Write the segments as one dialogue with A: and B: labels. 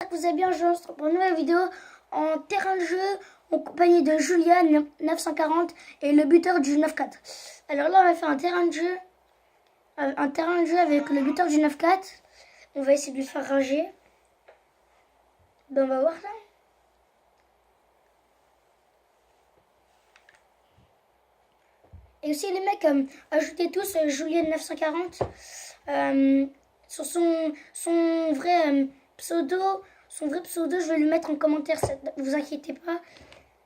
A: J'espère que vous allez bien, je lance pour une nouvelle vidéo en terrain de jeu en compagnie de Julian 940 et le buteur du 9-4. Alors là on va faire un terrain de jeu avec le buteur du 9-4. On va essayer de le faire rager. Ben on va voir ça. Et aussi les mecs, ajoutez tous Julian 940 sur son vrai pseudo. Son vrai pseudo, je vais le mettre en commentaire, ne vous inquiétez pas.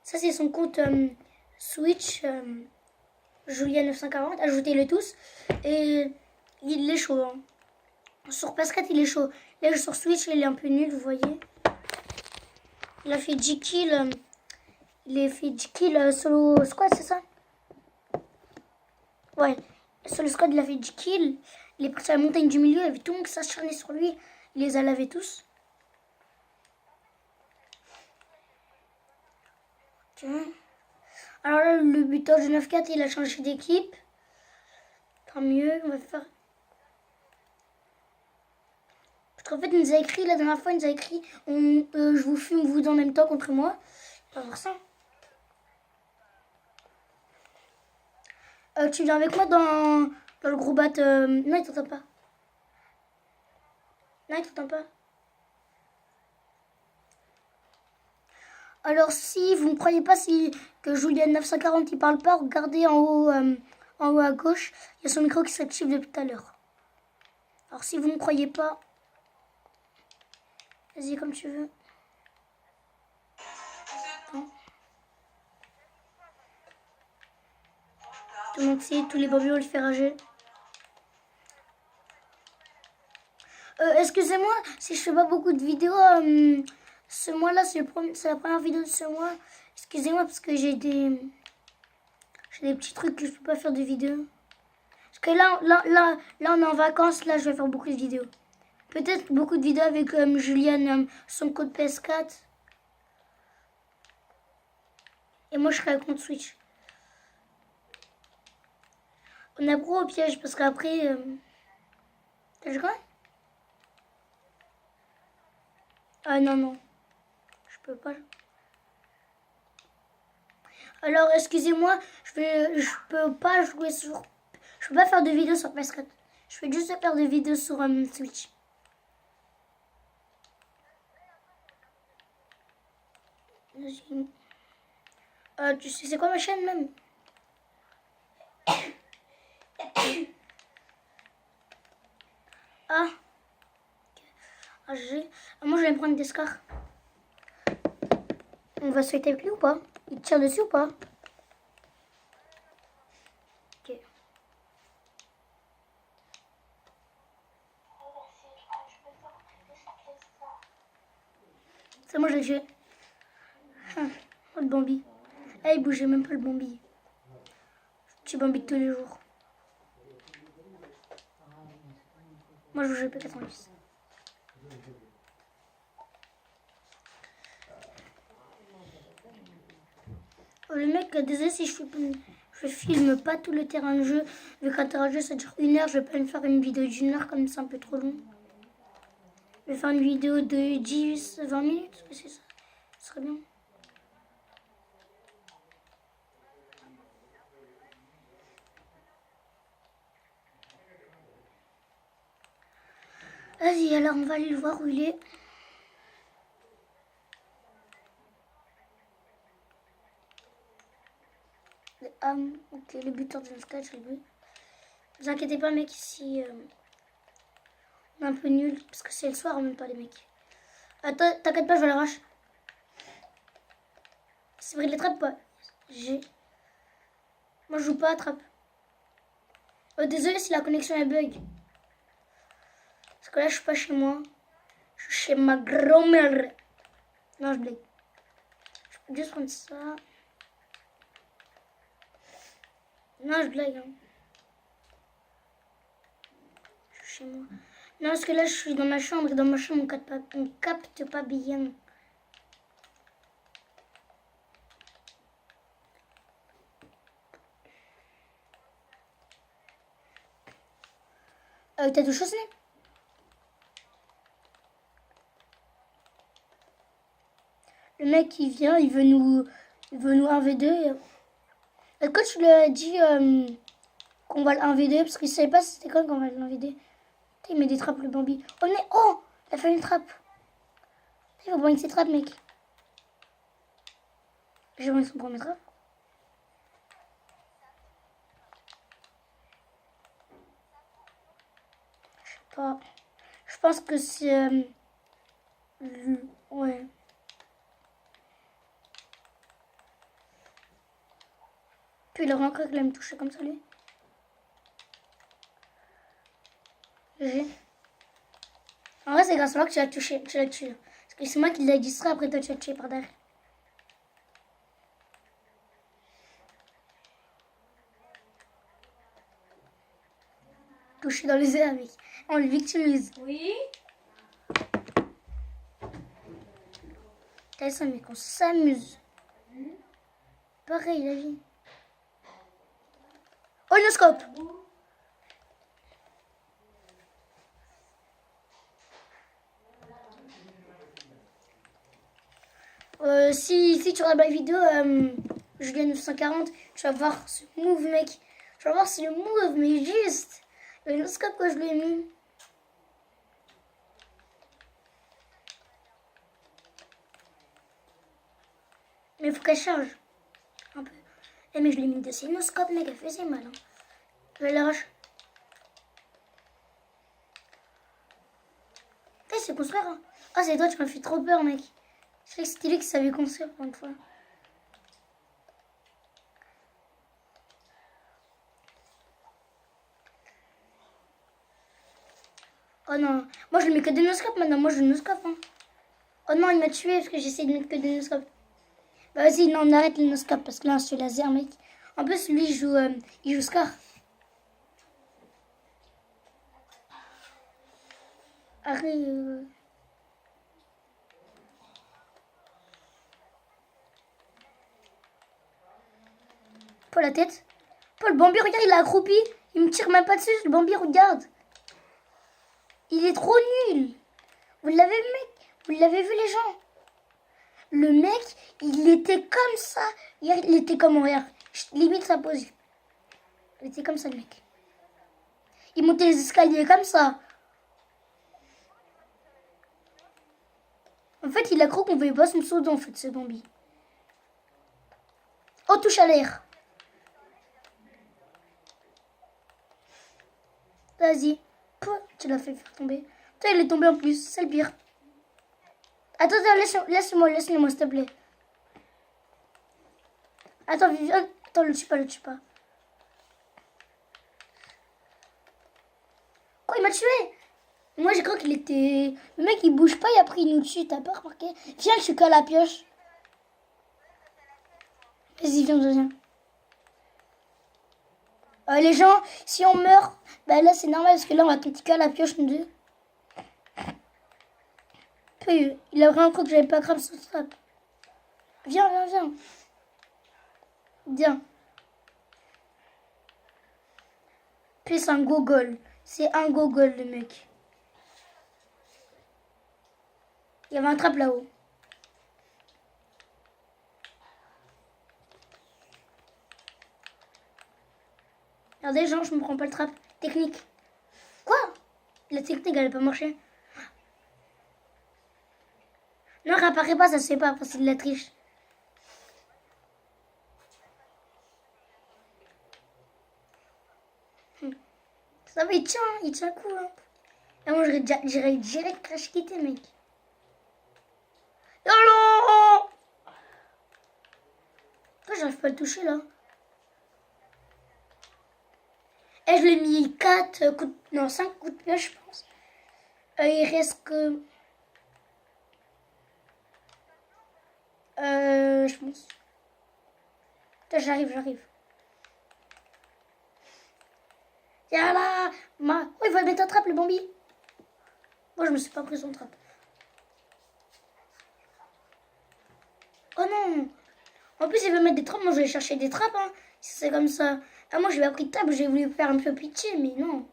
A: Ça, c'est son compte Switch, Julia940. Ajoutez-le tous. Et il est chaud. Hein. Sur PS4, il est chaud. Là, sur Switch, il est un peu nul, vous voyez. Il a fait 10 kills. Il a fait 10 kills solo squad, c'est ça? Ouais. Solo squad, il a fait 10 kills. Il est parti à la montagne du milieu. Il y avait tout le monde qui s'acharnait sur lui. Il les a lavés tous. Alors là, le buteur du 9-4, il a changé d'équipe. Tant mieux, on va faire... Parce qu'en fait, il nous a écrit, la dernière fois, il nous a écrit je vous fume, vous en même temps contre moi. On va voir ça. Tu viens avec moi dans le gros bat. Non, il t'entend pas. Non, il t'entend pas. Alors, si vous ne croyez pas que Julian 940 il parle pas, regardez en haut à gauche. Il y a son micro qui s'active depuis tout à l'heure. Alors, si vous ne croyez pas, vas-y comme tu veux. Tout le monde sait, tous les bobos le fait rager. Excusez-moi si je fais pas beaucoup de vidéos. Ce mois-là, c'est la première vidéo de ce mois. Excusez-moi parce que j'ai des petits trucs que je peux pas faire de vidéos. Parce que là, on est en vacances. Là, je vais faire beaucoup de vidéos. Peut-être beaucoup de vidéos avec Juliane, son code PS4. Et moi, je serai avec mon Switch. On a gros au piège parce qu'après... T'as joué? Ah non, non. Je peux pas. Alors, excusez-moi, je peux pas jouer sur... Je peux pas faire de vidéos sur PS4. Je vais juste faire des vidéos sur Switch. Tu sais c'est quoi ma chaîne même? Ah. Moi je vais me prendre des scars. On va se fighter avec lui ou pas? Il tire dessus ou pas? Ok. C'est moi j'ai tué. Oh le Bambi. Eh il bougeait même pas le Bambi. Petit Bambi de tous les jours. Moi je joue P90. Le mec, désolé si je filme pas tout le terrain de jeu. Vu qu'un terrain de jeu ça dure 1 heure, je vais pas me faire une vidéo d'1 heure comme c'est un peu trop long. Je vais faire une vidéo de 10-20 minutes, c'est ça. Ce serait bien. Vas-y, alors on va aller le voir où il est. Ok, le buteur de notre je l'ai vu. Ne vous inquiétez pas, mec, ici, on est un peu nul parce que c'est le soir en même temps, les mecs. Attends, t'inquiète pas, je vais l'arracher. C'est vrai, il attrape pas. Moi, je joue pas à trappe. Désolé si la connexion est bug. Parce que là, je suis pas chez moi. Je suis chez ma grand-mère. Non, je blague. Je peux juste prendre ça. Non, je blague. Hein. Je suis chez moi. Non, parce que là, je suis dans ma chambre. Et dans ma chambre, on capte pas bien. T'as deux choses, Le mec, il vient, il veut nous 1v2. Le coach lui a dit qu'on va le 1v2 parce qu'il savait pas c'était quand qu'on va le 1v2. Il met des trappes, le Bambi. Oh, mais oh, il a fait une trappe. Il faut prendre ses trappes, mec. J'ai pris son premier trappe. Je sais pas. Je pense que c'est... ouais. Puis il aurait encore qu'il me toucher comme ça, lui. GG. En vrai, c'est grâce à moi que tu l'as touché. Tu l'as tué. Parce que c'est moi qui l'ai distrait, après toi tu l'as tué par derrière. Touché dans les airs, mec. On le victimise.
B: Oui.
A: T'as ça, mec, on s'amuse. Pareil, la vie. Oh, le scope. Si tu regardes ma vidéo, Julien 940, tu vas voir ce move, mec. Tu vas voir si le move, mais juste. Le scope que je lui ai mis. Mais il faut qu'elle charge. Un peu. Eh, mais je l'ai mis de ses noscopes, mec, elle faisait mal. Hein. Je vais la rush. Putain, il sait construire. Hein. Ah, c'est toi, tu m'as fait trop peur, mec. Je sais que c'était lui qui savait construire pour une fois. Oh non. Moi, je ne mets que des noscopes maintenant. Moi, je noscope. Hein. Oh non, il m'a tué parce que j'essaie de mettre que des noscopes. Bah, vas-y, non, on arrête les noscopes parce que là, c'est laser, mec. En plus, lui, il joue Scar. Arrête. Pas la tête. Pas le Bambi, regarde, il a accroupi. Il me tire même pas dessus, le Bambi, regarde. Il est trop nul. Vous l'avez vu, mec? Vous l'avez vu, les gens? Le mec, il était comme ça. Hier, il était comme regarde. Limite sa pose. Il était comme ça, le mec. Il montait les escaliers comme ça. En fait, il a cru qu'on pouvait pas se sauter, en fait, ce Bambi. Oh, touche à l'air. Vas-y. Tu l'as fait faire tomber. Toi, il est tombé en plus. C'est le pire. Attends, laisse-moi, s'il te plaît. Attends, Viviane. Attends, le tue pas. Quoi, il m'a tué? Moi, j'ai cru qu'il était... Le mec, il bouge pas et après, il nous tue. T'as pas remarqué? Viens, je suis qu'à la pioche. Vas-y, viens. Les gens, si on meurt, bah là, c'est normal parce que là, on va tomber qu'à la pioche, nous deux. Puis, il a vraiment cru que j'avais pas cramé son trap. Viens. Viens. Puis, c'est un gogol. C'est un gogol, le mec. Il y avait un trap là-haut. Regardez, gens, je me prends pas le trap. Technique. Quoi? La technique, elle a pas marché. Non, réapparais pas, ça se fait pas, parce que c'est de la triche. Ça va, il tient coup. Hein. Et moi, j'irais direct crash quitter, mec. Allô? Pourquoi j'arrive pas à le toucher, là? Et je lui ai mis 4 coups de... Non, 5 coups de pioche, je pense. Il reste que... je pense. Attends, j'arrive. Viens là. Oh, il va mettre un trap, le Bambi. Moi, je me suis pas pris son trap. Oh non. En plus, il veut mettre des trappes. Moi, je vais chercher des trappes. Hein. Si c'est comme ça. Ah, moi, je vais appris de trappe. J'ai voulu faire un peu pitié, mais non.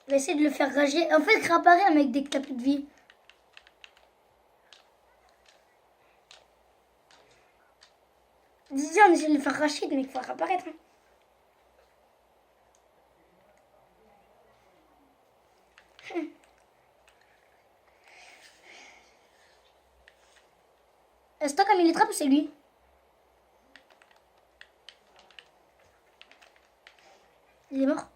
A: On va essayer de le faire rager. En fait, réapparaît un mec dès que t'as plus de vie. Dis-y, on essaie de le faire racher, mais il faut réapparaître. Hein. C'est toi comme il est trappe ou c'est lui? Il est mort.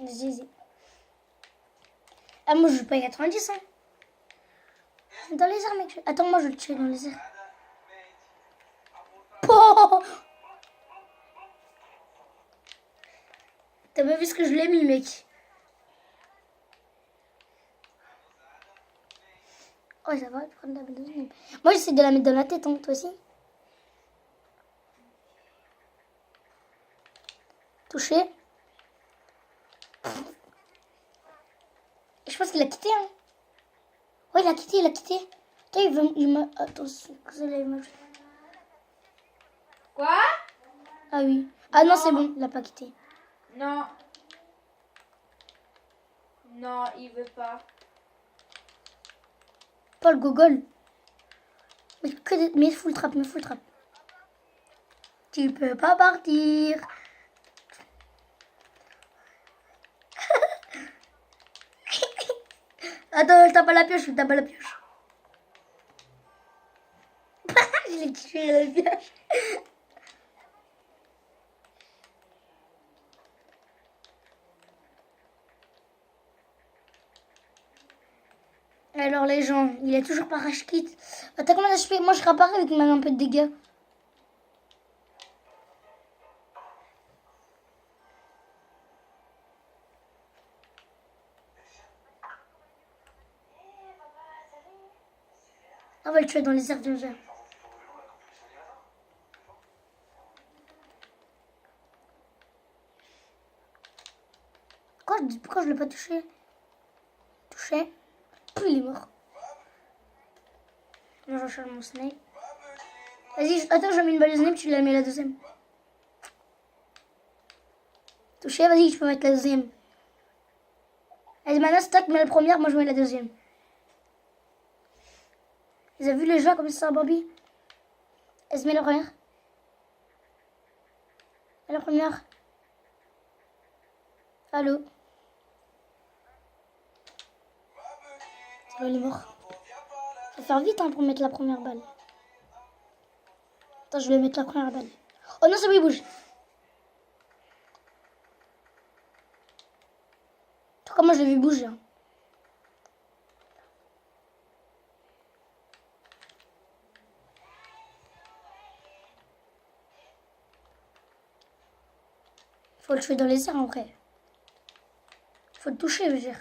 A: Vas-y. Ah, moi je joue pas à 90, hein. Dans les airs, mec. Attends, moi je le tue dans les airs. Oh, t'as pas vu ce que je l'ai mis, mec. Oh, ça va, prendre la deuxième. Moi j'essaie de la mettre dans la tête, hein, toi aussi. Touché. Je pense qu'il a quitté, hein. Ouais, il a quitté. Attends, il m'a... Attention, il m'a...
B: Quoi?
A: Ah oui. Ah non, c'est bon, il a pas quitté.
B: Non. Non, il veut pas.
A: Pas le gogol. Mais full trap. Tu peux pas partir. Attends, je tape à la pioche. Je l'ai tué à la pioche. Alors les gens, il est toujours pas rage kit. Attends, comment je fais? Moi je réapparais avec même un peu de dégâts. On va le tuer dans les airs, viens. Pourquoi je l'ai pas touché? Puis il est mort. Moi j'enchaîne mon snake. Vas-y, attends, je mets une balle de snipe, tu la mets la deuxième. Touché, vas-y, je peux mettre la deuxième. Allez, maintenant, stack, mets la première, moi je mets la deuxième. Vous avez vu les gens comme ça, Bobby? Elle se met la première. La première. Allô? Il est mort. Faut faire vite hein, pour mettre la première balle. Attends, je vais mettre la première balle. Oh non, c'est bon, il bouge. Comment je l'ai vu bouger. Hein. Faut le tuer dans les airs en vrai. Faut le toucher, je veux dire.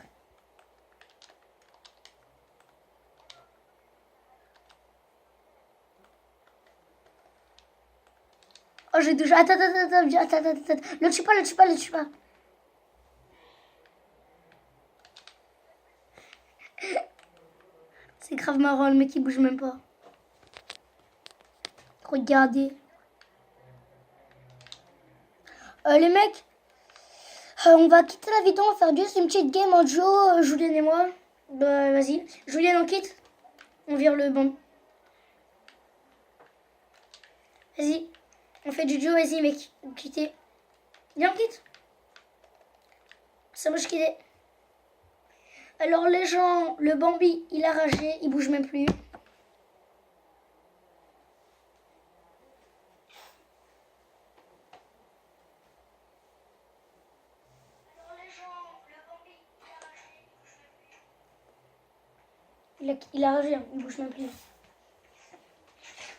A: Oh, j'ai touché. Attends. Le tue pas. C'est grave marrant, le mec il bouge même pas. Regardez. Les mecs, on va quitter la vidéo, on va faire juste une petite game en duo, Julien et moi. Bah vas-y. Julien, on quitte. On vire le banc. Vas-y. On fait du duo, vas-y mec. Quittez. Viens, on quitte. Ça marche quitter. Alors les gens, le Bambi, il a ragé, il bouge même plus. Il a ragé, hein, il bouge même plus.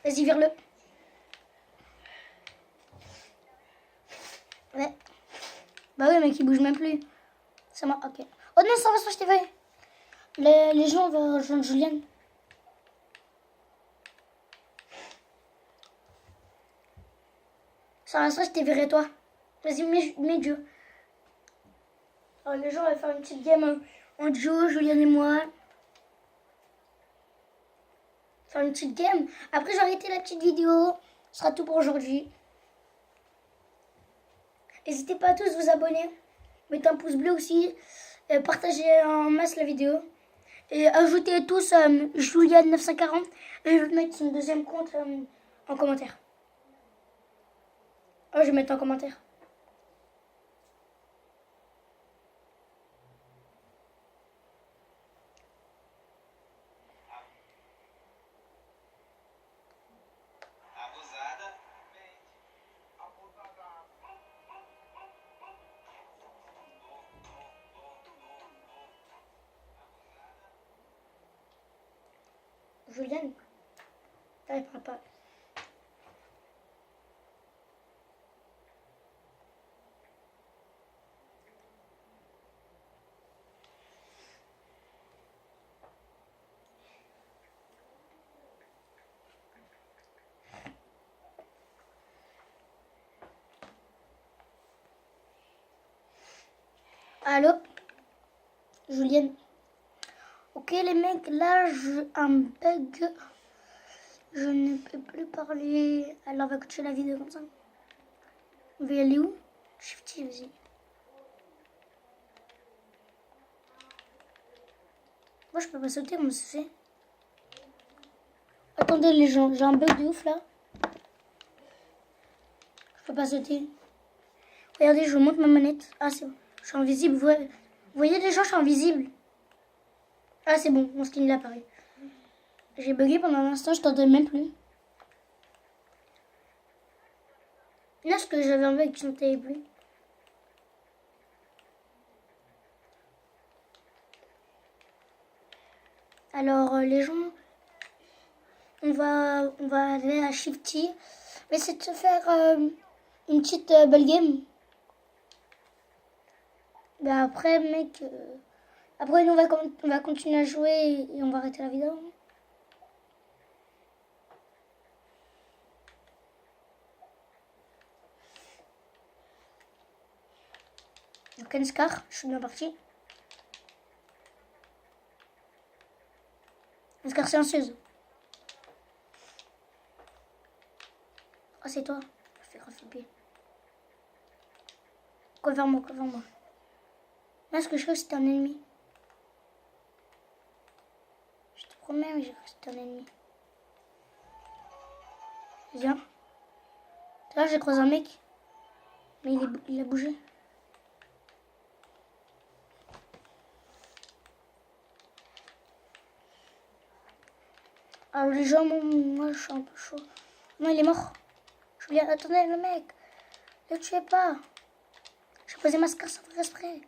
A: Vas-y, vire-le. Ouais. Bah oui, mec, il bouge même plus. Ça m'a... Ok. Oh non, ça va, je t'ai fait. Les gens vont rejoindre Julienne. Ça va, je t'ai viré, toi. Vas-y, mets Dieu. Alors, les gens vont faire une petite game en duo, Julienne et moi. faire une petite game. Après, j'ai arrêté la petite vidéo. Ce sera tout pour aujourd'hui. N'hésitez pas à tous vous abonner. Mettez un pouce bleu aussi. Partagez en masse la vidéo. Et ajoutez tous Juliane940. Et je vais mettre son deuxième compte en commentaire. Oh, je vais mettre en commentaire. Juliane, t'arriveras pas. Allô, Juliane. Ok les mecs, là j'ai un bug. Je ne peux plus parler. Alors on va continuer la vidéo comme ça. On va y aller où? Shifty, vas-y. Moi je peux pas sauter, comment ça se fait? Attendez les gens, j'ai un bug de ouf là. Je peux pas sauter. Regardez, je vous montre ma manette. Ah c'est bon, je suis invisible. Vous voyez les gens, je suis invisible. Ah c'est bon, mon skin il apparaît. J'ai bugué pendant un instant, je t'entendais même plus. Là, parce que j'avais un bug, je n'entendais plus. Alors les gens, on va aller à Shifty. Mais c'est de se faire une petite belle game. Bah après mec, après nous on va continuer à jouer et on va arrêter la vidéo. Donc Enscar, je suis bien parti. Enscar silencieuse. Oh c'est toi, je fais grave flipper. Cover moi. Là ce que je crois que c'était un ennemi. Je te promets, mais j'ai cru que c'était un ennemi. Viens. Là j'ai croisé un mec. Mais il a bougé. Alors les gens, moi je suis un peu chaud. Non, il est mort. Je voulais attendez le mec. Ne le tuez pas. J'ai posé ma scar sans faire exprès.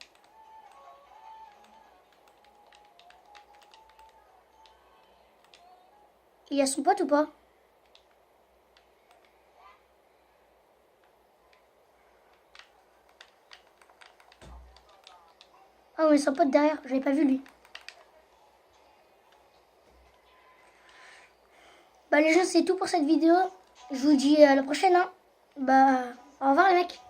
A: Il y a son pote ou pas? Ah oui, son pote derrière, j'avais pas vu lui. Bah les gens, c'est tout pour cette vidéo. Je vous dis à la prochaine. Hein. Bah, au revoir les mecs.